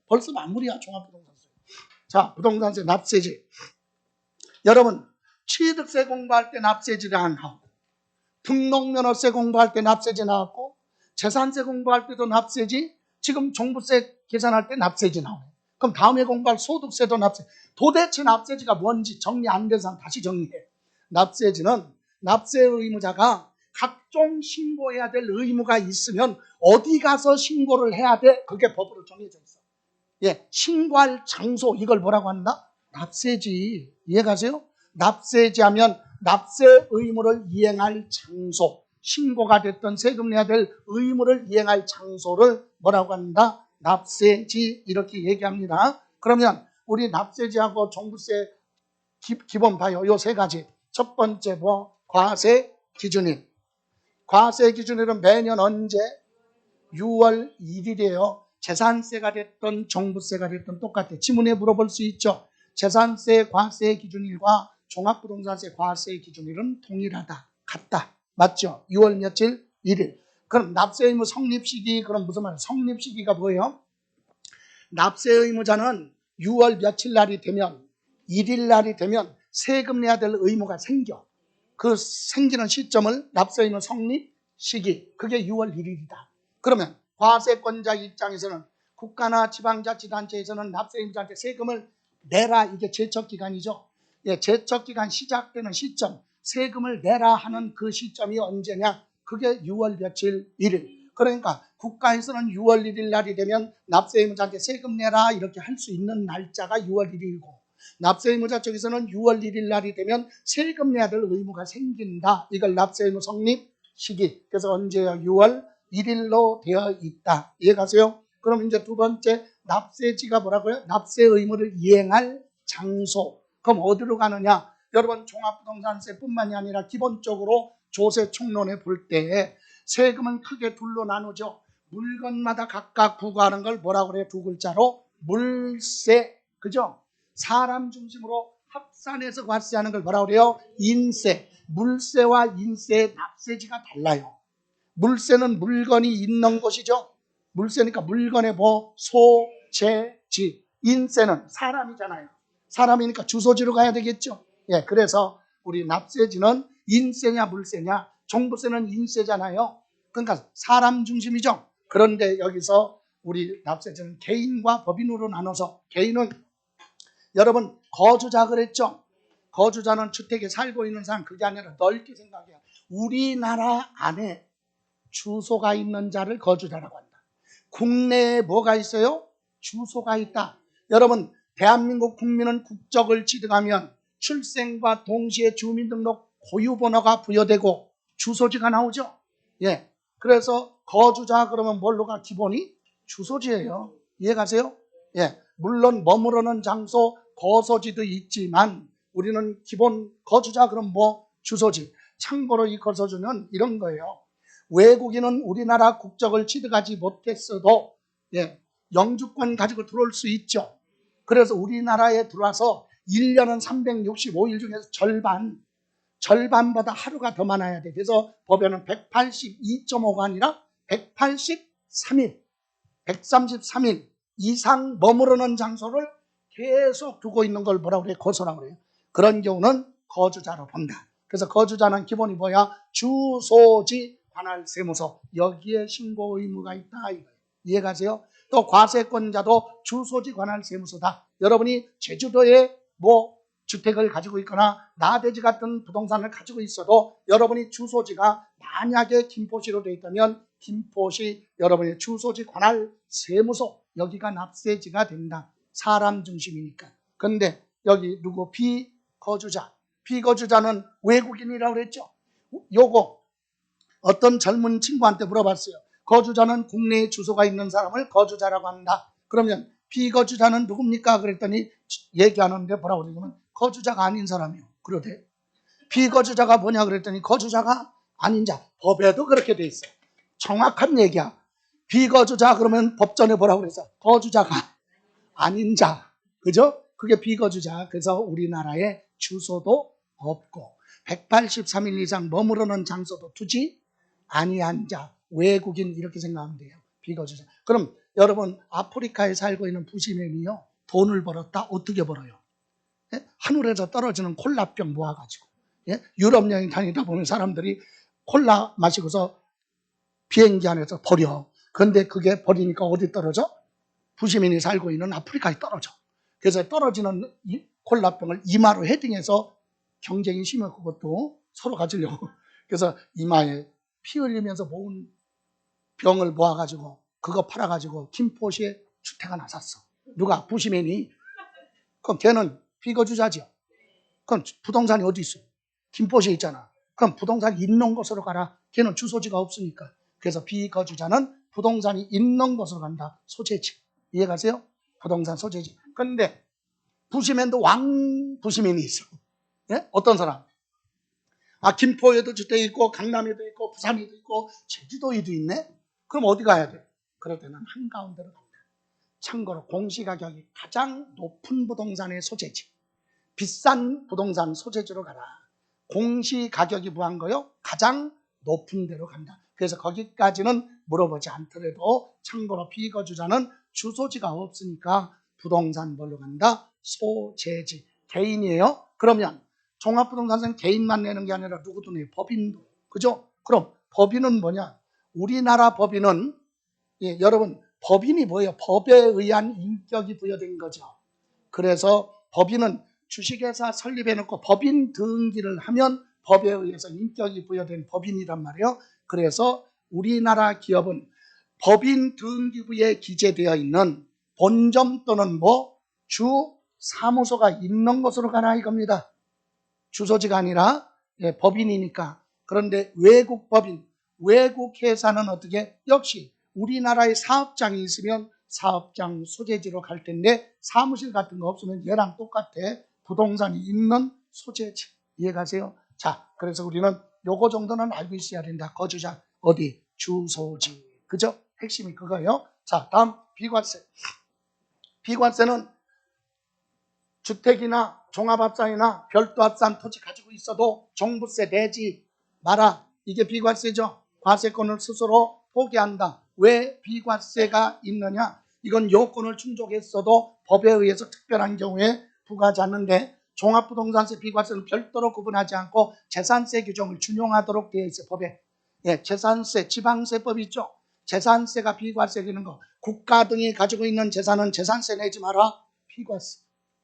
벌써 마무리야, 종합부동산세. 자, 부동산세 납세지. 여러분, 취득세 공부할 때 납세지를 안 하고, 등록면허세 공부할 때 납세지 나왔고, 재산세 공부할 때도 납세지, 지금 종부세 계산할 때 납세지 나오네. 그럼 다음에 공부할 소득세도 납세. 도대체 납세지가 뭔지 정리 안 된 사람 다시 정리해. 납세지는 납세 의무자가 각종 신고해야 될 의무가 있으면 어디 가서 신고를 해야 돼? 그게 법으로 정해져 있어. 예, 신고할 장소, 이걸 뭐라고 한다? 납세지. 이해가세요? 납세지 하면 납세 의무를 이행할 장소, 신고가 됐던 세금 내야 될 의무를 이행할 장소를 뭐라고 한다? 납세지, 이렇게 얘기합니다. 그러면 우리 납세지하고 종부세 기본 봐요. 요 세 가지. 첫 번째 뭐? 과세 기준일. 과세 기준일은 매년 언제? 6월 1일이에요. 재산세가 됐던 종부세가 됐던 똑같아. 지문에 물어볼 수 있죠. 재산세 과세 기준일과 종합부동산세 과세 기준일은 동일하다. 같다. 맞죠? 6월 며칠? 1일. 그럼 납세 의무 성립 시기, 그럼 무슨 말이에요? 성립 시기가 뭐예요? 납세 의무자는 6월 며칠 날이 되면, 1일 날이 되면 세금 내야 될 의무가 생겨. 그 생기는 시점을 납세 의무 성립 시기, 그게 6월 1일이다. 그러면 과세권자 입장에서는 국가나 지방자치단체에서는 납세 의무자한테 세금을 내라, 이게 제척기간이죠. 예, 제척기간 시작되는 시점, 세금을 내라 하는 그 시점이 언제냐? 그게 6월 며칠 1일. 그러니까 국가에서는 6월 1일 날이 되면 납세 의무자한테 세금 내라 이렇게 할 수 있는 날짜가 6월 1일이고, 납세 의무자 쪽에서는 6월 1일 날이 되면 세금 내야 될 의무가 생긴다. 이걸 납세 의무 성립 시기. 그래서 언제요? 6월 1일로 되어 있다. 이해가세요? 그럼 이제 두 번째, 납세지가 뭐라고요? 납세 의무를 이행할 장소. 그럼 어디로 가느냐? 여러분, 종합부동산세뿐만이 아니라 기본적으로 조세 총론에 볼 때 세금은 크게 둘로 나누죠. 물건마다 각각 부과하는 걸 뭐라고 그래요? 두 글자로 물세. 그죠? 사람 중심으로 합산해서 과세하는 걸 뭐라고 그래요? 인세. 물세와 인세의 납세지가 달라요. 물세는 물건이 있는 것이죠. 물세니까 물건의 뭐 소재지. 인세는 사람이잖아요. 사람이니까 주소지로 가야 되겠죠. 예, 그래서 우리 납세지는 인세냐 물세냐, 종부세는 인세잖아요. 그러니까 사람 중심이죠. 그런데 여기서 우리 납세지는 개인과 법인으로 나눠서, 개인은 여러분 거주자 그랬죠. 거주자는 주택에 살고 있는 사람, 그게 아니라 넓게 생각해요. 우리나라 안에 주소가 있는 자를 거주자라고 한다. 국내에 뭐가 있어요? 주소가 있다. 여러분, 대한민국 국민은 국적을 취득하면 출생과 동시에 주민등록 고유번호가 부여되고 주소지가 나오죠. 예. 그래서 거주자 그러면 뭘로 가? 기본이 주소지예요. 이해가세요? 예. 물론 머무르는 장소, 거소지도 있지만 우리는 기본 거주자 그럼 뭐? 주소지. 참고로 이 거소지는 이런 거예요. 외국인은 우리나라 국적을 취득하지 못했어도 예, 영주권 가지고 들어올 수 있죠. 그래서 우리나라에 들어와서 1년은 365일 중에서 절반보다 하루가 더 많아야 돼. 그래서 법에는 182.5가 아니라 183일, 133일 이상 머무르는 장소를 계속 두고 있는 걸 뭐라고 그래요? 거소라고 그래요. 그런 경우는 거주자로 본다. 그래서 거주자는 기본이 뭐야? 주소지 관할세무서, 여기에 신고 의무가 있다. 이해가세요? 또 과세권자도 주소지 관할세무서다. 여러분이 제주도에 뭐 주택을 가지고 있거나 나대지 같은 부동산을 가지고 있어도 여러분이 주소지가 만약에 김포시로 되어 있다면 김포시 여러분의 주소지 관할세무서, 여기가 납세지가 된다. 사람 중심이니까. 근데 여기 누구? 비거주자. 비거주자는 외국인이라고 그랬죠. 요거 어떤 젊은 친구한테 물어봤어요. 거주자는 국내에 주소가 있는 사람을 거주자라고 한다. 그러면 비거주자는 누굽니까? 그랬더니 얘기하는데 뭐라고 그러냐면 거주자가 아닌 사람이요. 그러대. 비거주자가 뭐냐 그랬더니 거주자가 아닌 자. 법에도 그렇게 돼 있어요. 정확한 얘기야. 비거주자 그러면 법전에 뭐라고 그랬어? 거주자가 아닌 자. 그죠? 그게 비거주자. 그래서 우리나라에 주소도 없고 183일 이상 머무르는 장소도 두지 아니한 자, 외국인 이렇게 생각하면 돼요. 비거주자. 그럼 여러분 아프리카에 살고 있는 부시맨이요 돈을 벌었다. 어떻게 벌어요? 예? 하늘에서 떨어지는 콜라병 모아가지고 예? 유럽 여행 다니다 보면 사람들이 콜라 마시고서 비행기 안에서 버려. 그런데 그게 버리니까 어디 떨어져? 부시민이 살고 있는 아프리카에 떨어져. 그래서 떨어지는 이 콜라병을 이마로 헤딩해서 경쟁이 심해 그것도 서로 가지려고. 그래서 이마에 피 흘리면서 모은 병을 모아가지고 그거 팔아가지고 김포시에 주택 하나 샀어. 누가? 부시민이. 그럼 걔는 비거주자죠. 그럼 부동산이 어디 있어? 김포시에 있잖아. 그럼 부동산이 있는 곳으로 가라. 걔는 주소지가 없으니까. 그래서 비거주자는 부동산이 있는 곳으로 간다. 소재지. 이해가세요? 부동산 소재지. 그런데 부시맨도 왕 부시맨이 있어. 예? 어떤 사람? 아, 김포에도 주택이 있고 강남에도 있고 부산에도 있고 제주도에도 있네? 그럼 어디 가야 돼? 그럴 때는 한가운데로 간다. 참고로 공시가격이 가장 높은 부동산의 소재지. 비싼 부동산 소재지로 가라. 공시가격이 뭐한 거요? 가장 높은 데로 간다. 그래서 거기까지는 물어보지 않더라도 참고로 비거주자는 주소지가 없으니까 부동산 뭘로 간다? 소재지. 개인이에요. 그러면 종합부동산세는 개인만 내는 게 아니라 누구도 내요? 법인도. 그죠? 그럼 법인은 뭐냐? 우리나라 법인은 예, 여러분 법인이 뭐예요? 법에 의한 인격이 부여된 거죠. 그래서 법인은 주식회사 설립해놓고 법인 등기를 하면 법에 의해서 인격이 부여된 법인이란 말이에요. 그래서 우리나라 기업은 법인 등기부에 기재되어 있는 본점 또는 주 사무소가 있는 곳으로 가라 이겁니다. 주소지가 아니라 예, 법인이니까. 그런데 외국 법인, 외국 회사는 어떻게? 역시 우리나라에 사업장이 있으면 사업장 소재지로 갈 텐데 사무실 같은 거 없으면 얘랑 똑같아. 부동산이 있는 소재지. 이해가세요? 자, 그래서 우리는 요거 정도는 알고 있어야 된다. 거주자 어디? 주소지. 그죠? 핵심이 그거예요. 자, 다음 비과세. 비과세는 주택이나 종합합산이나 별도합산 토지 가지고 있어도 종부세 내지 마라. 이게 비과세죠. 과세권을 스스로 포기한다. 왜 비과세가 있느냐? 이건 요건을 충족했어도 법에 의해서 특별한 경우에 부과하지 않는데 종합부동산세 비과세는 별도로 구분하지 않고 재산세 규정을 준용하도록 되어 있어요. 법에. 예, 재산세, 지방세법 있죠. 재산세가 비과세 되는 거. 국가 등이 가지고 있는 재산은 재산세 내지 마라. 비과세.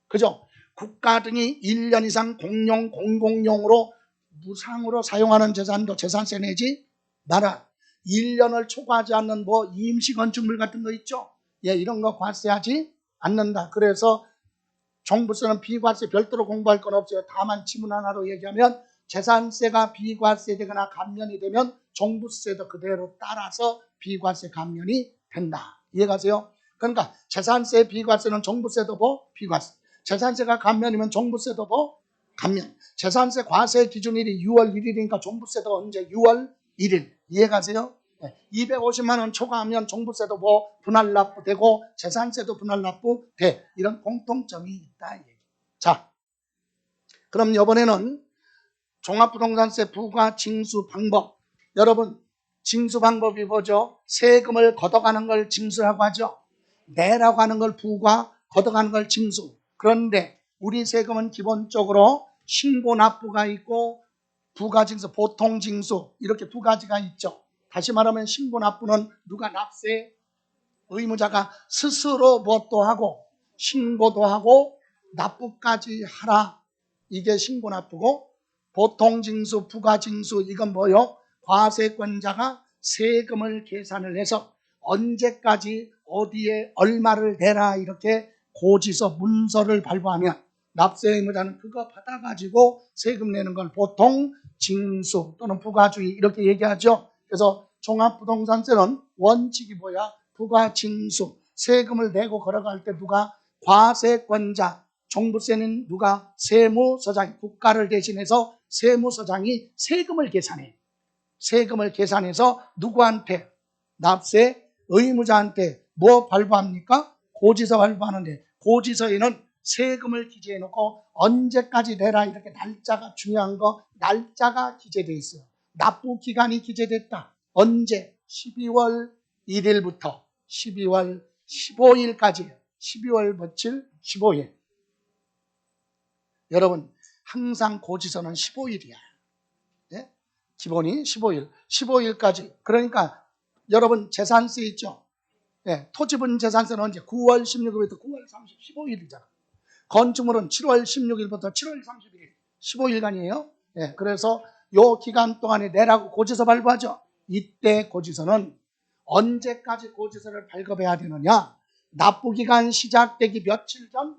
그죠? 국가 등이 1년 이상 공용, 공공용으로 무상으로 사용하는 재산도 재산세 내지 마라. 1년을 초과하지 않는 임시 건축물 같은 거 있죠? 예, 이런 거 과세하지 않는다. 그래서 종부세는 비과세 별도로 공부할 건 없어요. 다만 지문 하나로 얘기하면 재산세가 비과세되거나 감면이 되면 종부세도 그대로 따라서 비과세 감면이 된다. 이해가세요? 그러니까 재산세 비과세는 종부세도 비과세. 재산세가 감면이면 종부세도 감면. 재산세 과세 기준일이 6월 1일이니까 종부세도 언제? 6월 1일. 이해가세요? 250만 원 초과하면 종부세도 분할 납부되고 재산세도 분할 납부돼. 이런 공통점이 있다. 자, 그럼 이번에는 종합부동산세 부과 징수 방법. 여러분, 징수 방법이 뭐죠? 세금을 걷어가는 걸 징수라고 하죠. 내라고 하는 걸 부과, 걷어가는 걸 징수. 그런데 우리 세금은 기본적으로 신고 납부가 있고 부가징수, 보통징수 이렇게 두 가지가 있죠. 다시 말하면 신고 납부는 누가 납세? 의무자가 스스로 뭣도 하고 신고도 하고 납부까지 하라. 이게 신고 납부고 보통징수, 부가징수 이건 뭐요? 과세권자가 세금을 계산을 해서 언제까지 어디에 얼마를 내라 이렇게 고지서 문서를 발부하면 납세 의무자는 그거 받아가지고 세금 내는 걸 보통 징수 또는 부가주의 이렇게 얘기하죠. 그래서 종합부동산세는 원칙이 뭐야? 부가징수. 세금을 내고 걸어갈 때 누가? 과세권자. 종부세는 누가? 세무서장. 국가를 대신해서 세무서장이 세금을 계산해. 세금을 계산해서 누구한테? 납세 의무자한테 발부합니까? 고지서 발부하는데 고지서에는 세금을 기재해 놓고 언제까지 내라 이렇게 날짜가 중요한 거 날짜가 기재되어 있어요. 납부 기간이 기재됐다. 언제? 12월 1일부터 12월 15일까지예요. 12월 며칠? 15일. 여러분 항상 고지서는 15일이야. 예? 기본이 15일. 15일까지. 그러니까 여러분 재산세 있죠? 예, 토지분 재산세는 언제? 9월 16일부터 9월 30, 15일이잖아. 건축물은 7월 16일부터 7월 31일, 15일간이에요. 예, 그래서 요 기간 동안에 내라고 고지서 발부하죠. 이때 고지서는 언제까지 고지서를 발급해야 되느냐? 납부기간 시작되기 며칠 전?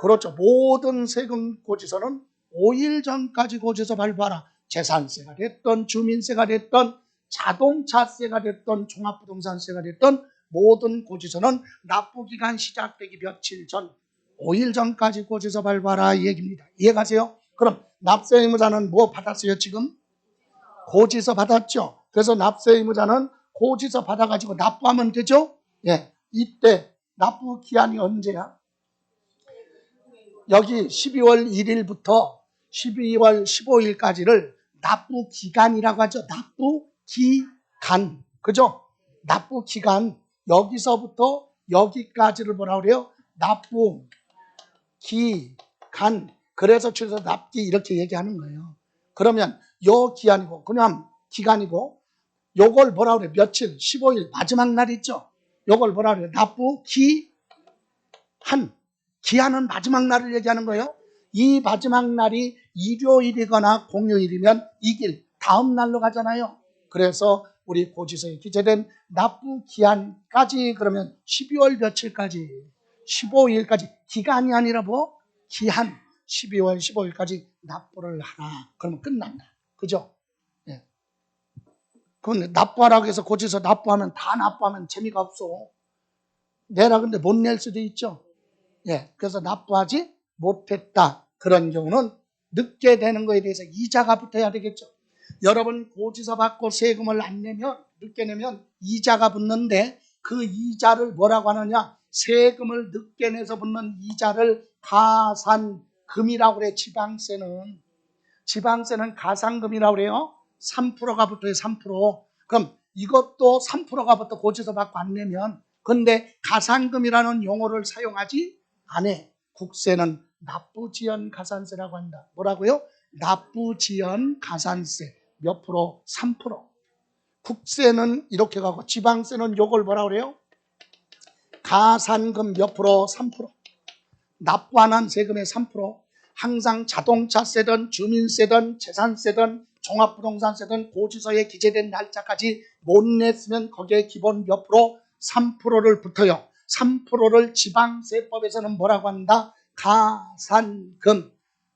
그렇죠. 모든 세금 고지서는 5일 전까지 고지서 발부하라. 재산세가 됐던 주민세가 됐던 자동차세가 됐던 종합부동산세가 됐던 모든 고지서는 납부기간 시작되기 며칠 전 5일 전까지 고지서 발부하라 이 얘기입니다. 이해가세요? 그럼 납세 의무자는 뭐 받았어요 지금? 고지서 받았죠. 그래서 납세 의무자는 고지서 받아가지고 납부하면 되죠. 예, 이때 납부 기한이 언제야? 여기 12월 1일부터 12월 15일까지를 납부 기간이라고 하죠. 납부 기간. 그죠? 납부 기간. 여기서부터 여기까지를 뭐라고 그래요? 납부 기간. 그래서 줄여서 납기 이렇게 얘기하는 거예요. 그러면 요 기한이고 그냥 기간이고 요걸 뭐라고 그래요? 며칠? 15일 마지막 날 있죠? 요걸 뭐라고 그래요? 납부 기한. 기한은 마지막 날을 얘기하는 거예요. 이 마지막 날이 일요일이거나 공휴일이면 이 길 다음 날로 가잖아요. 그래서 우리 고지서에 기재된 납부 기한까지 그러면 12월 며칠까지? 15일까지. 기간이 아니라 뭐? 기한. 12월 15일까지 납부를 하라. 그러면 끝난다. 그죠? 예. 그건 납부하라고 해서 고지서 납부하면 다 납부하면 재미가 없어. 내라 근데 못 낼 수도 있죠. 예, 그래서 납부하지 못했다. 그런 경우는 늦게 되는 거에 대해서 이자가 붙어야 되겠죠. 여러분 고지서 받고 세금을 안 내면 늦게 내면 이자가 붙는데 그 이자를 뭐라고 하느냐? 세금을 늦게 내서 붙는 이자를 가산금이라고 그래. 지방세는 가산금이라고 그래요. 3%가 붙어요. 3%. 그럼 이것도 3%가 붙어 고지서 받고 안 내면 근데 가산금이라는 용어를 사용하지 안 해. 국세는 납부지연 가산세라고 한다. 뭐라고요? 납부지연 가산세. 몇 프로? 3%. 국세는 이렇게 가고 지방세는 요걸 뭐라고 그래요? 가산금 몇 프로? 3%. 납부 안 한 세금의 3%. 항상 자동차세든 주민세든 재산세든 종합부동산세든 고지서에 기재된 날짜까지 못 냈으면 거기에 기본 몇 프로? 3%를 붙어요. 3%를 지방세법에서는 뭐라고 한다? 가산금.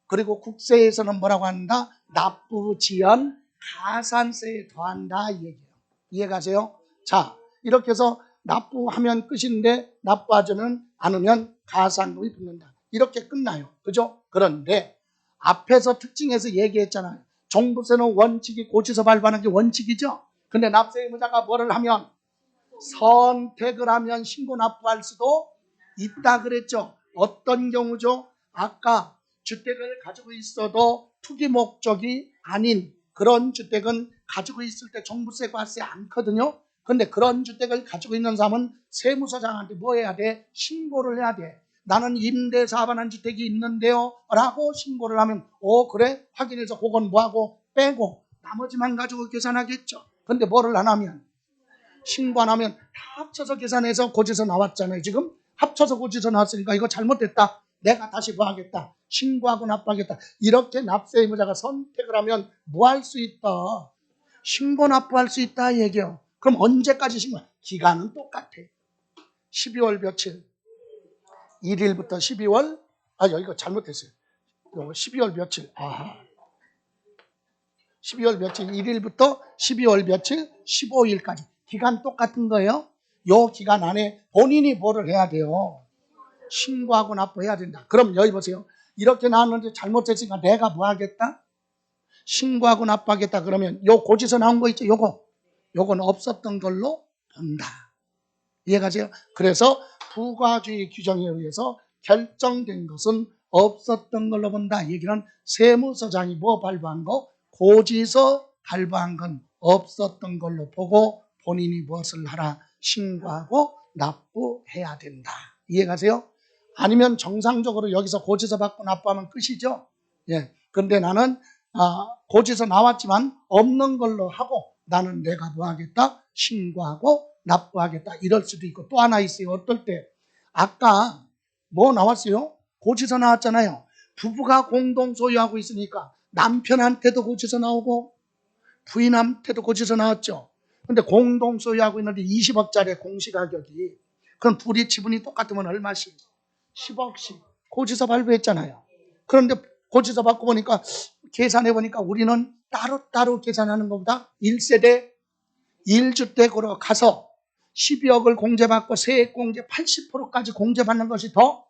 그리고 국세에서는 뭐라고 한다? 납부지연 가산세에 더한다 이 얘기예요. 이해가세요? 자, 이렇게 해서 납부하면 끝인데 납부하지 않으면 가산금이 붙는다. 이렇게 끝나요. 그죠? 그런데 앞에서 특징에서 얘기했잖아요. 종부세는 원칙이 고지서 발부하는 게 원칙이죠. 근데 납세 의무자가 뭐를 하면 선택을 하면 신고 납부할 수도 있다 그랬죠. 어떤 경우죠? 아까 주택을 가지고 있어도 투기 목적이 아닌 그런 주택은 가지고 있을 때 종부세 과세 않거든요. 근데 그런 주택을 가지고 있는 사람은 세무서장한테 뭐 해야 돼? 신고를 해야 돼. 나는 임대사반한 주택이 있는데요 라고 신고를 하면 그래? 확인해서 그건 뭐하고 빼고 나머지만 가지고 계산하겠죠. 근데 뭐를 안 하면 신고 안 하면 다 합쳐서 계산해서 고지서 나왔잖아요. 지금 합쳐서 고지서 나왔으니까 이거 잘못됐다. 내가 다시 뭐 하겠다. 신고하고 납부하겠다. 이렇게 납세 의무자가 선택을 하면 뭐 할 수 있다. 신고 납부할 수 있다 얘기요. 그럼 언제까지 신고? 기간은 똑같아. 12월 며칠? 1일부터 12월 이거 잘못했어요. 12월 며칠? 12월 며칠? 1일부터 12월 며칠? 15일까지. 기간 똑같은 거예요. 요 기간 안에 본인이 뭐를 해야 돼요? 신고하고 납부해야 된다. 그럼 여기 보세요. 이렇게 나왔는데 잘못했으니까 내가 뭐 하겠다? 신고하고 납부하겠다. 그러면 요 고지서 나온 거 있죠? 요건 없었던 걸로 본다. 이해가세요? 그래서 부가주의 규정에 의해서 결정된 것은 없었던 걸로 본다. 이 얘기는 세무서장이 뭐 발부한 거? 고지서 발부한 건 없었던 걸로 보고 본인이 무엇을 하라? 신고하고 납부해야 된다. 이해가세요? 아니면 정상적으로 여기서 고지서 받고 납부하면 끝이죠. 예. 근데 나는 고지서 나왔지만 없는 걸로 하고 나는 내가 뭐 하겠다? 신고하고 납부하겠다. 이럴 수도 있고 또 하나 있어요. 어떨 때? 아까 뭐 나왔어요? 고지서 나왔잖아요. 부부가 공동 소유하고 있으니까 남편한테도 고지서 나오고 부인한테도 고지서 나왔죠. 근데 공동 소유하고 있는데 20억짜리 공시가격이 그럼 둘이 지분이 똑같으면 얼마씩? 10억씩 고지서 발부했잖아요. 그런데 고지서 받고 보니까 계산해 보니까 우리는 따로따로 계산하는 것보다 1세대 1주택으로 가서 12억을 공제받고 세액 공제 80%까지 공제받는 것이 더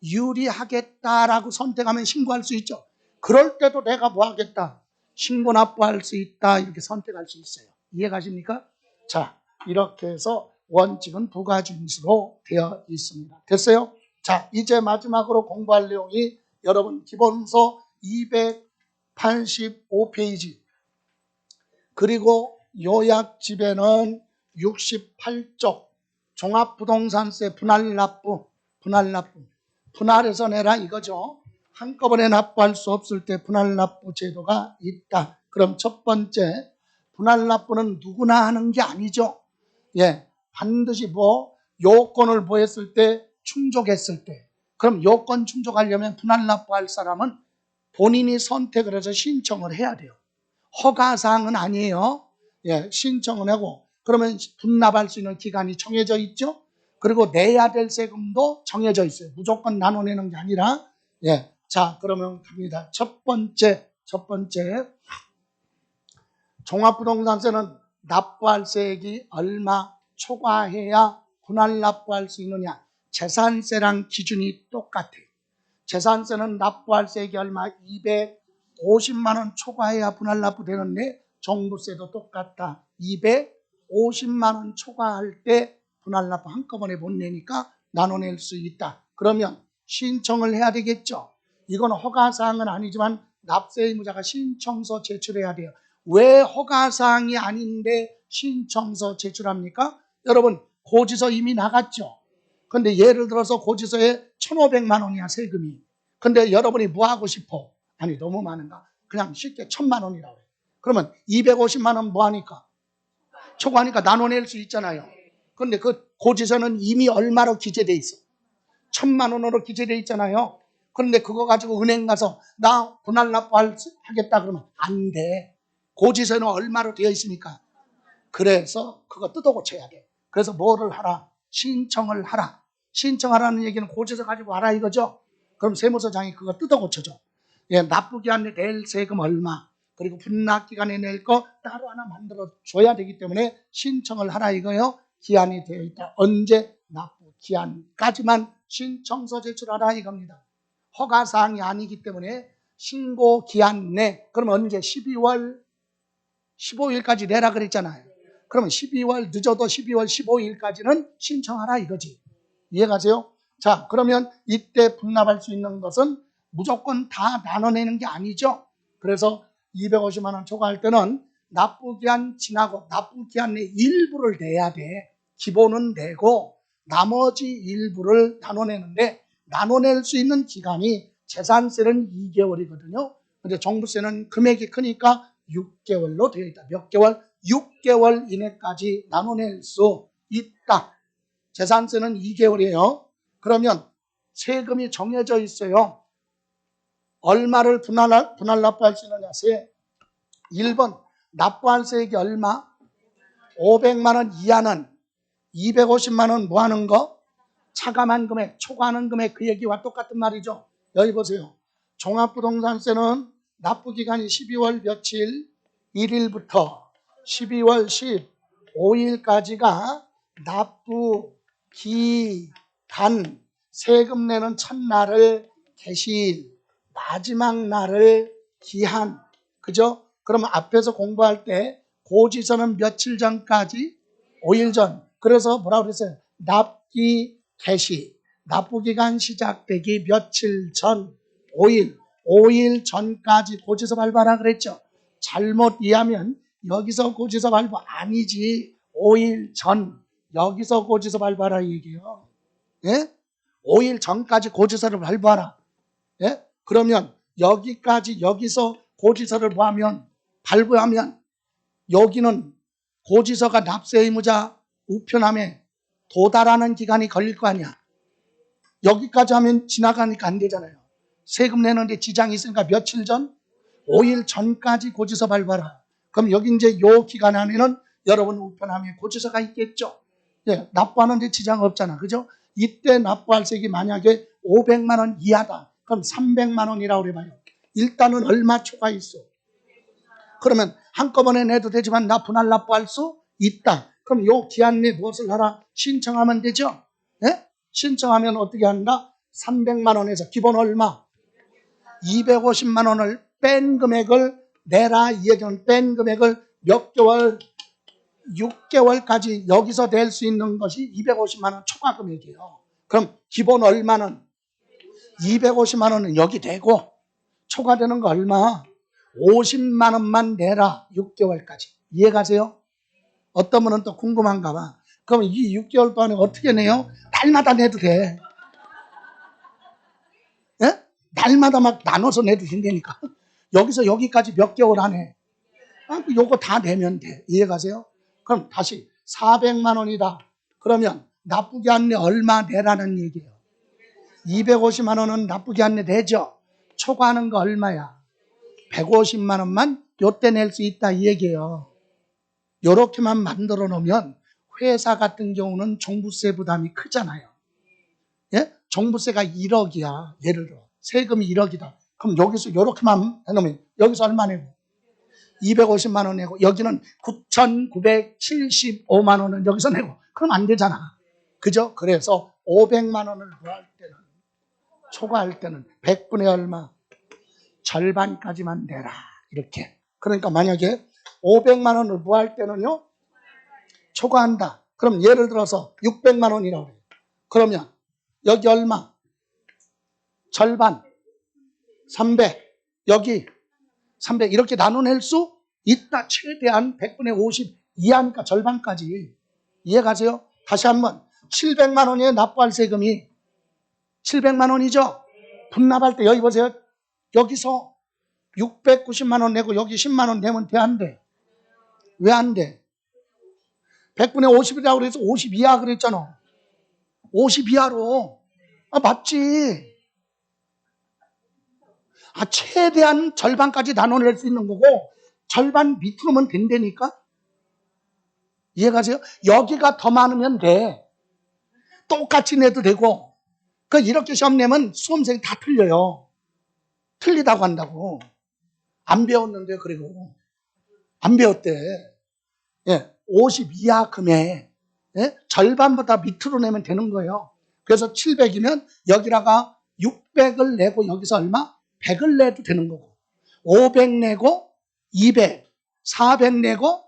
유리하겠다라고 선택하면 신고할 수 있죠. 그럴 때도 내가 뭐 하겠다? 신고 납부할 수 있다. 이렇게 선택할 수 있어요. 이해가십니까? 자, 이렇게 해서 원칙은 두 가지 인수로 되어 있습니다. 됐어요? 자, 이제 마지막으로 공부할 내용이 여러분 기본서 285페이지 그리고 요약집에는 68쪽 종합부동산세 분할납부 분할해서 내라 이거죠. 한꺼번에 납부할 수 없을 때 분할납부 제도가 있다. 그럼 첫 번째 분할납부는 누구나 하는 게 아니죠. 예, 반드시 뭐 요건을 보였을 때 충족했을 때 그럼 요건 충족하려면 분할납부할 사람은 본인이 선택을 해서 신청을 해야 돼요. 허가사항은 아니에요. 예, 신청을 하고 그러면 분납할 수 있는 기간이 정해져 있죠. 그리고 내야 될 세금도 정해져 있어요. 무조건 나눠내는 게 아니라 예, 자 그러면 갑니다. 첫 번째 종합부동산세는 납부할 세액이 얼마 초과해야 분할 납부할 수 있느냐. 재산세랑 기준이 똑같아요. 재산세는 납부할 세액이 얼마 250만 원 초과해야 분할 납부되는데 종부세도 똑같다. 250만 원 초과할 때 분할 납부 한꺼번에 못 내니까 나눠낼 수 있다. 그러면 신청을 해야 되겠죠. 이건 허가사항은 아니지만 납세 의무자가 신청서 제출해야 돼요. 왜 허가사항이 아닌데 신청서 제출합니까? 여러분 고지서 이미 나갔죠. 근데 예를 들어서 고지서에 1,500만 원이야 세금이. 근데 여러분이 뭐 하고 싶어? 아니 너무 많은가? 그냥 쉽게 1,000만 원이라고 해요. 그러면 250만 원 뭐 하니까? 초과하니까 나눠낼 수 있잖아요. 근데 그 고지서는 이미 얼마로 기재돼 있어? 1,000만 원으로 기재돼 있잖아요. 그런데 그거 가지고 은행 가서 나 분할 납부하겠다 그러면 안 돼. 고지서는 얼마로 되어 있으니까. 그래서 그거 뜯어 고쳐야 돼. 그래서 뭐를 하라? 신청을 하라. 신청하라는 얘기는 고지서 가지고 하라 이거죠. 그럼 세무서장이 그거 뜯어 고쳐줘. 예, 납부기한에 낼 세금 얼마 그리고 분납기간에 낼 거 따로 하나 만들어 줘야 되기 때문에 신청을 하라 이거요. 기한이 되어 있다. 언제? 납부 기한까지만 신청서 제출하라 이겁니다. 허가사항이 아니기 때문에 신고 기한 내 그러면 언제? 12월 15일까지 내라 그랬잖아요. 그러면 12월 늦어도 12월 15일까지는 신청하라 이거지. 이해가세요? 자, 그러면 이때 분납할 수 있는 것은 무조건 다 나눠내는 게 아니죠. 그래서 250만 원 초과할 때는 납부기한 지나고 납부기한 내 일부를 내야 돼. 기본은 내고 나머지 일부를 나눠내는데 나눠낼 수 있는 기간이 재산세는 2개월이거든요. 근데 종부세는 금액이 크니까 6개월로 되어 있다. 몇 개월? 6개월 이내까지 나눠낼 수 있다. 재산세는 2개월이에요. 그러면 세금이 정해져 있어요. 얼마를 분할 납부할 수 있느냐? 1번 납부할 세액이 얼마? 500만 원 이하는 250만 원 뭐 하는 거? 차감한 금액, 초과하는 금액 그 얘기와 똑같은 말이죠. 여기 보세요. 종합부동산세는 납부기간이 12월 며칠 1일부터 12월 15일까지가 납부기간 세금 내는 첫날을 개시일 마지막 날을 기한 그죠? 그러면 앞에서 공부할 때 고지서는 며칠 전까지? 5일 전. 그래서 뭐라고 그랬어요? 납기 개시 납부기간 시작되기 며칠 전 5일 전까지 고지서 발부하라 그랬죠. 잘못 이해하면 여기서 고지서 발부 아니지 5일 전 여기서 고지서 발부하라 이 얘기예요. 예? 5일 전까지 고지서를 발부하라. 예? 그러면 여기까지 여기서 고지서를 발부하면 여기는 고지서가 납세 의무자 우편함에 도달하는 기간이 걸릴 거 아니야. 여기까지 하면 지나가니까 안 되잖아요. 세금 내는데 지장이 있으니까 며칠 전? 5일 전까지 고지서 발부하라. 그럼 여기 이제 요 기간 안에는 여러분 우편함에 고지서가 있겠죠. 예, 납부하는데 지장 없잖아. 그죠? 이때 납부할 세액이 만약에 500만 원 이하다. 그럼 300만 원이라고 그래봐요. 일단은 얼마 초과 있어? 그러면 한꺼번에 내도 되지만 나 분할 납부할 수 있다. 그럼 요 기한 내에 무엇을 하라? 신청하면 되죠. 예? 신청하면 어떻게 한다? 300만 원에서 기본 얼마? 250만 원을 뺀 금액을 내라. 이 얘기는 뺀 금액을 몇 개월? 6개월까지 여기서 낼 수 있는 것이 250만 원 초과 금액이에요. 그럼 기본 얼마는? 250만 원은 여기 내고 초과되는 거 얼마? 50만 원만 내라. 6개월까지. 이해가세요? 어떤 분은 또 궁금한가 봐. 그럼 이 6개월 동안에 어떻게 내요? 날마다 내도 돼. 예? 날마다 막 나눠서 내도 된다니까. 여기서 여기까지 몇 개월 안에 요거 다 내면 돼. 이해가세요? 그럼 다시 400만 원이다. 그러면 나쁘게 안 내 얼마 내라는 얘기예요. 250만 원은 나쁘게 안 내 내죠. 초과하는 거 얼마야? 150만 원만 요때 낼 수 있다 이 얘기예요. 요렇게만 만들어 놓으면 회사 같은 경우는 종부세 부담이 크잖아요. 예? 종부세가 1억이야. 예를 들어 세금이 1억이다. 그럼 여기서 요렇게만 해놓으면 여기서 얼마 내고? 250만 원 내고 여기는 9,975만 원은 여기서 내고 그럼 안 되잖아. 그죠? 그래서 500만 원을 구할 때는 초과할 때는 100분의 얼마? 절반까지만 내라. 이렇게. 그러니까 만약에 500만 원을 부할 때는요. 초과한다. 그럼 예를 들어서 600만 원이라고 해요. 그러면 여기 얼마? 절반. 300. 여기 300 이렇게 나눠낼 수 있다. 최대한 100분의 50 이하니까 절반까지. 이해가세요? 다시 한번 700만 원에 납부할 세금이 700만 원이죠? 분납할 때 여기 보세요. 여기서 690만 원 내고 여기 10만 원 내면 돼? 안 돼? 왜 안 돼? 100분의 50이라고 그래서 50 이하 그랬잖아. 50 이하로. 맞지? 최대한 절반까지 나눠낼 수 있는 거고 절반 밑으로면 된다니까? 이해가세요? 여기가 더 많으면 돼. 똑같이 내도 되고 이렇게 시험 내면 수험생이 다 틀려요. 틀리다고 한다고. 안 배웠는데 그리고 안 배웠대. 예, 50 이하 금액 절반보다 밑으로 내면 되는 거예요. 그래서 700이면 여기다가 600을 내고 여기서 얼마? 100을 내도 되는 거고 500 내고 200, 400 내고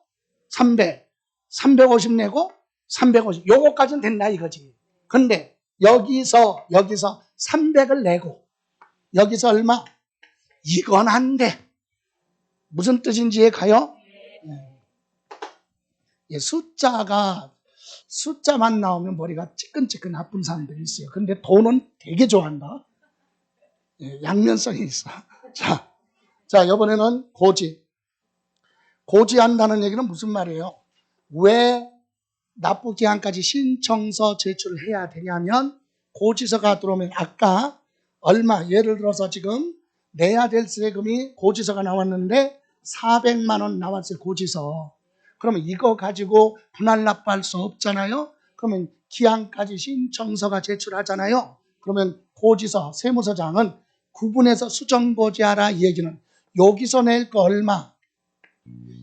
300, 350 내고 350 요거까지는 된다 이거지. 근데 여기서 300을 내고 여기서 얼마? 이건 안 돼. 무슨 뜻인지 이해가요? 숫자만 나오면 머리가 찌끈찌끈 아픈 사람들이 있어요. 근데 돈은 되게 좋아한다. 양면성이 있어. 자, 이번에는 고지한다는 얘기는 무슨 말이에요? 왜 납부 기한까지 신청서 제출을 해야 되냐면 고지서가 들어오면 아까 얼마 예를 들어서 지금 내야 될 세금이 고지서가 나왔는데 400만 원 나왔어요. 고지서. 그러면 이거 가지고 분할 납부할 수 없잖아요. 그러면 기한까지 신청서가 제출하잖아요. 그러면 고지서 세무서장은 구분해서 수정고지하라 이 얘기는 여기서 낼 거 얼마?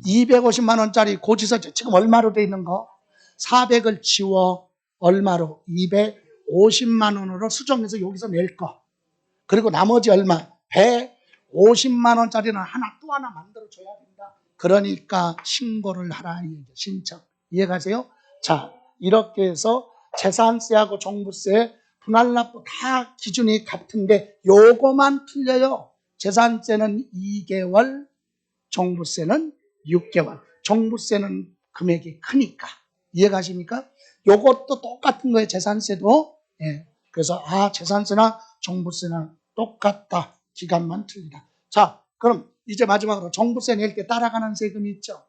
250만 원짜리 고지서 지금 얼마로 돼 있는 거? 400을 지워 얼마로? 250만 원으로 수정해서 여기서 낼 거. 그리고 나머지 얼마? 150만 원짜리는 또 하나 만들어줘야 된다. 그러니까 신고를 하라. 신청. 이해가세요? 자, 이렇게 해서 재산세하고 종부세, 분할납부 다 기준이 같은데 요거만 틀려요. 재산세는 2개월, 종부세는 6개월. 종부세는 금액이 크니까. 이해가십니까? 요것도 똑같은 거예요. 재산세도. 예. 그래서 재산세나 종부세나 똑같다. 기간만 틀리다. 자, 그럼 이제 마지막으로 종부세 낼 때 따라가는 세금이 있죠.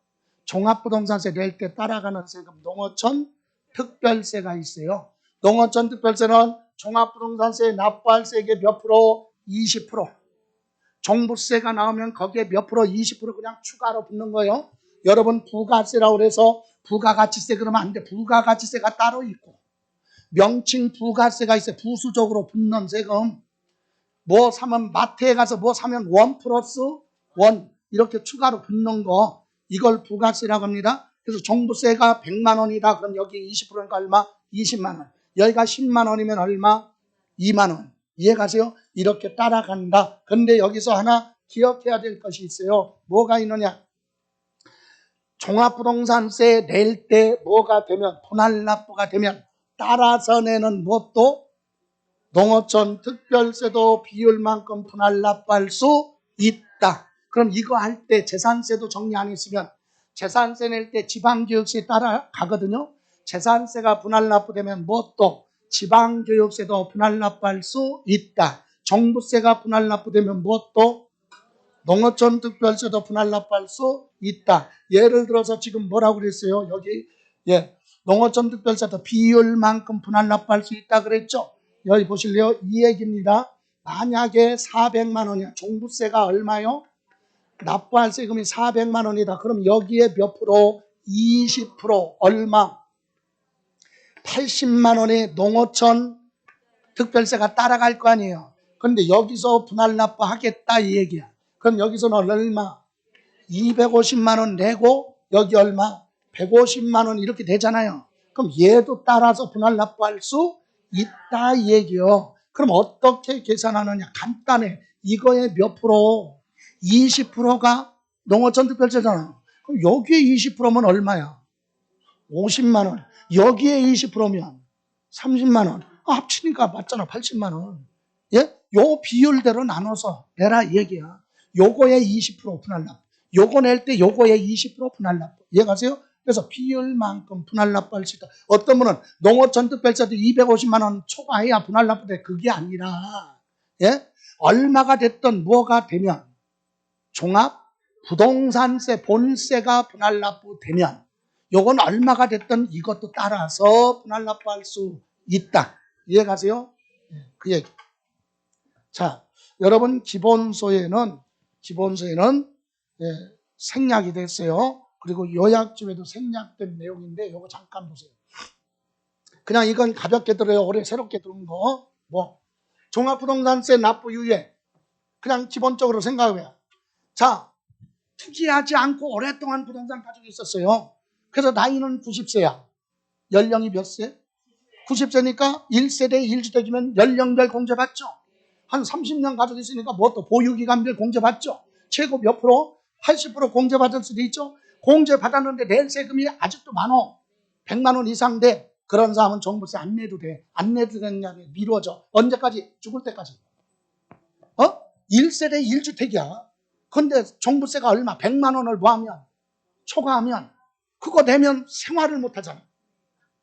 종합부동산세 낼 때 따라가는 세금 농어촌 특별세가 있어요. 농어촌 특별세는 종합부동산세 납부할 세액의 몇 프로? 20%. 종부세가 나오면 거기에 몇 프로? 20% 그냥 추가로 붙는 거예요. 여러분 부가세라고 그래서 부가가치세 그러면 안 돼. 부가가치세가 따로 있고 명칭 부가세가 있어요. 부수적으로 붙는 세금. 뭐 사면 마트에 가서 뭐 사면 1 플러스 1 이렇게 추가로 붙는 거 이걸 부가세라고 합니다. 그래서 종부세가 100만 원이다. 그럼 여기 20%니까 얼마? 20만 원. 여기가 10만 원이면 얼마? 2만 원. 이해가세요? 이렇게 따라간다. 근데 여기서 하나 기억해야 될 것이 있어요. 뭐가 있느냐? 종합부동산세 낼 때 뭐가 되면 분할납부가 되면 따라서 내는 뭣도 농어촌 특별세도 비율만큼 분할납부할 수 있다. 그럼 이거 할 때 재산세도 정리 안 했으면 재산세 낼 때 지방교육세 따라가거든요. 재산세가 분할납부되면 뭣도 지방교육세도 분할납부할 수 있다. 종부세가 분할납부되면 뭣도 농어촌 특별세도 분할납부할 수 있다. 예를 들어서 지금 뭐라고 그랬어요? 여기 농어촌 특별세도 비율만큼 분할납부할 수 있다 그랬죠? 여기 보실래요? 이 얘기입니다. 만약에 400만 원이야. 종부세가 얼마요? 납부할 세금이 400만 원이다. 그럼 여기에 몇 프로? 20% 얼마? 80만 원의 농어촌 특별세가 따라갈 거 아니에요. 그런데 여기서 분할납부 하겠다 이 얘기야. 그럼 여기서는 얼마? 250만 원 내고 여기 얼마? 150만 원 이렇게 되잖아요. 그럼 얘도 따라서 분할납부할 수 있다 이 얘기요. 그럼 어떻게 계산하느냐? 간단해. 이거의 몇 프로? 20%가 농어촌 특별세잖아. 그럼 여기에 20%면 얼마야? 50만 원. 여기에 20%면 30만 원. 합치니까 맞잖아. 80만 원. 예? 요 비율대로 나눠서 내라 이 얘기야. 요거에 20% 분할납부. 요거 낼 때 요거에 20% 분할납부. 이해가세요? 그래서 비율만큼 분할납부할 수 있다. 어떤 분은 농어촌 특별세도 250만 원 초과해야 분할납부돼. 그게 아니라 얼마가 됐든 뭐가 되면 종합 부동산세 본세가 분할납부되면 요건 얼마가 됐든 이것도 따라서 분할납부할 수 있다. 이해가세요? 그 얘기. 자, 여러분 기본소에는 생략이 됐어요. 그리고 요약집에도 생략된 내용인데 요거 잠깐 보세요. 그냥 이건 가볍게 들어요. 올해 새롭게 들은 거. 종합부동산세 납부 유예. 그냥 기본적으로 생각해요. 자, 특이하지 않고 오랫동안 부동산 가지고 있었어요. 그래서 나이는 90세야. 연령이 몇 세? 90세니까 1세대 1주택이면 연령별 공제받죠. 한 30년 가지고 있으니까 뭐 또 보유기간별 공제받죠. 최고 몇 프로? 80% 공제받을 수도 있죠. 공제받았는데 낼 세금이 아직도 많어. 100만 원 이상 돼. 그런 사람은 종부세 안 내도 돼. 안 내도 되냐면 미뤄져. 언제까지? 죽을 때까지. 1세대 1주택이야. 근데 종부세가 얼마? 100만 원을 초과하면 그거 내면 생활을 못 하잖아.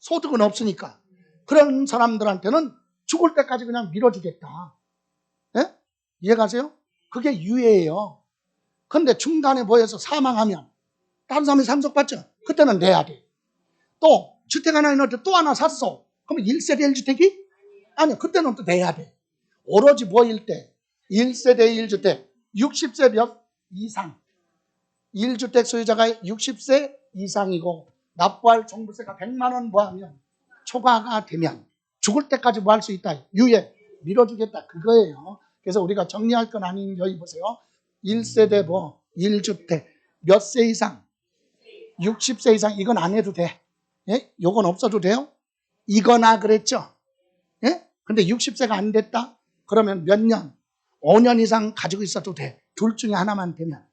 소득은 없으니까. 그런 사람들한테는 죽을 때까지 그냥 밀어주겠다. 예? 이해가세요? 그게 유예예요. 근데 중간에 뭐해서 사망하면 다른 사람이 상속받죠. 그때는 내야 돼. 또 주택 하나 있는데 또 하나 샀어. 그러면 1세대 1주택이? 아니요. 그때는 또 내야 돼. 오로지 뭐일 때? 1세대 1주택 60세 몇 이상 1주택 소유자가 60세 이상이고 납부할 종부세가 100만 원 뭐하면 초과가 되면 죽을 때까지 뭐 할 수 있다. 유예 밀어주겠다. 그거예요. 그래서 우리가 정리할 건 아닌 여기 보세요. 1세대 1주택 몇 세 이상 60세 이상 이건 안 해도 돼. 예? 요건 없어도 돼요? 이거나 그랬죠. 예? 근데 60세가 안 됐다? 그러면 몇 년? 5년 이상 가지고 있어도 돼. 둘 중에 하나만 되면.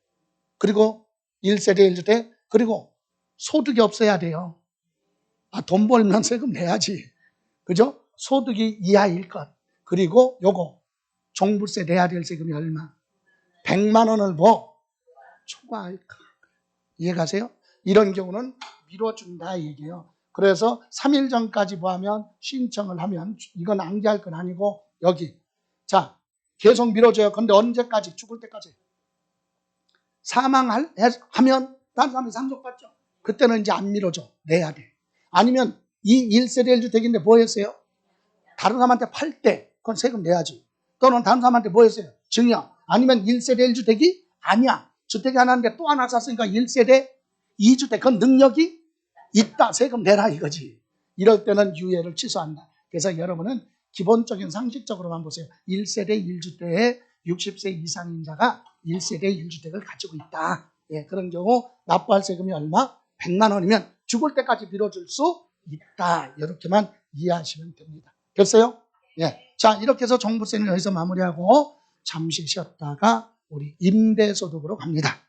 그리고 1세대 1주택 그리고 소득이 없어야 돼요. 돈 벌면 세금 내야지. 그죠? 소득이 이하일 것. 그리고 요거 종부세 내야 될 세금이 얼마? 100만 원을 초과할 것. 이해가세요? 이런 경우는 미뤄준다 얘기예요. 그래서 3일 전까지 뭐 하면 신청을 하면 이건 앙기할 건 아니고 여기 자 계속 밀어줘요. 근데 언제까지? 죽을 때까지. 사망하면 다른 사람이 상속받죠. 그때는 이제 안 밀어줘. 내야 돼. 아니면 이 1세대 1주택인데 뭐 했어요? 다른 사람한테 팔 때 그건 세금 내야지. 또는 다른 사람한테 뭐 했어요? 증여. 아니면 1세대 1주택이 아니야. 주택이 하나인데 또 하나 샀으니까 1세대 2주택. 그건 능력이 있다. 세금 내라 이거지. 이럴 때는 유예를 취소한다. 그래서 여러분은 기본적인 상식적으로만 보세요. 1세대 1주택에 60세 이상인 자가 1세대 1주택을 가지고 있다. 예, 그런 경우 납부할 세금이 얼마? 100만 원이면 죽을 때까지 밀어줄 수 있다. 이렇게만 이해하시면 됩니다. 됐어요? 예. 자, 이렇게 해서 종부세는 여기서 마무리하고 잠시 쉬었다가 우리 임대소득으로 갑니다.